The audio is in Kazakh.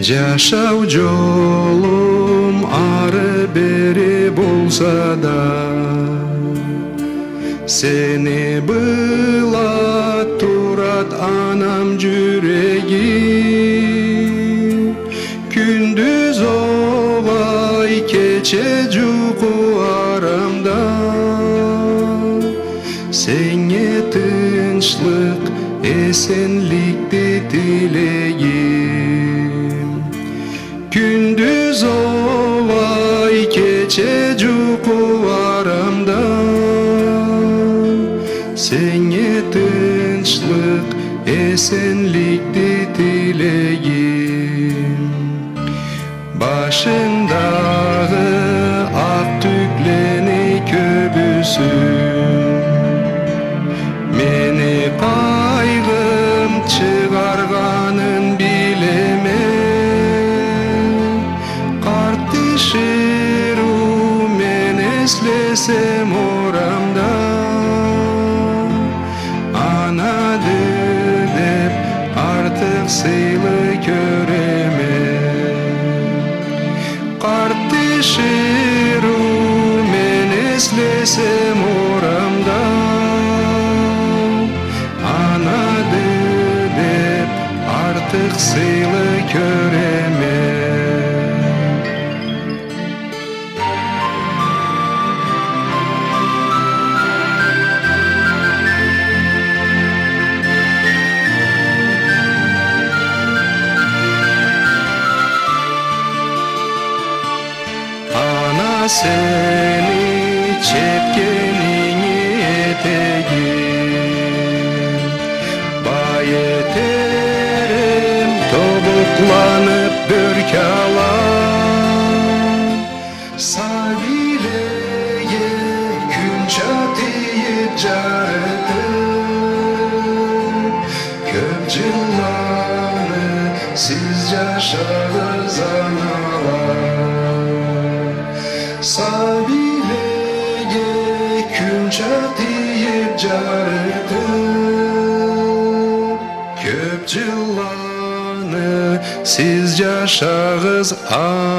Жашау жолум ары бери болса да, сени быйлап турат анам жүрегим. Күндүз oway кече жуку арамда, сеңе тынчлык эсенликти тилейим. Күндүз oway кече жуку арамда, сеңе тынчлык эсенликти тилейим. Başındагы ак түклени көбүсүн, мени кайгым чыгарганын билемен. Карт тиширүү мен эслесем орамда, анады деп артык сыйлы көрөмөн. Карт тиширүү мен эслесем орамда, анады деп артык сыйлы көрөмөн. Seni çepkeniği eteğim, bayeterim tobuklanıp börkalan. Sabileye gün çatıyıp jarıtıp, köp жылланы siz yaşadınız analar. Sabileye күн чатıyıp jarıtıp, köp жылланы siz yaşağız analar.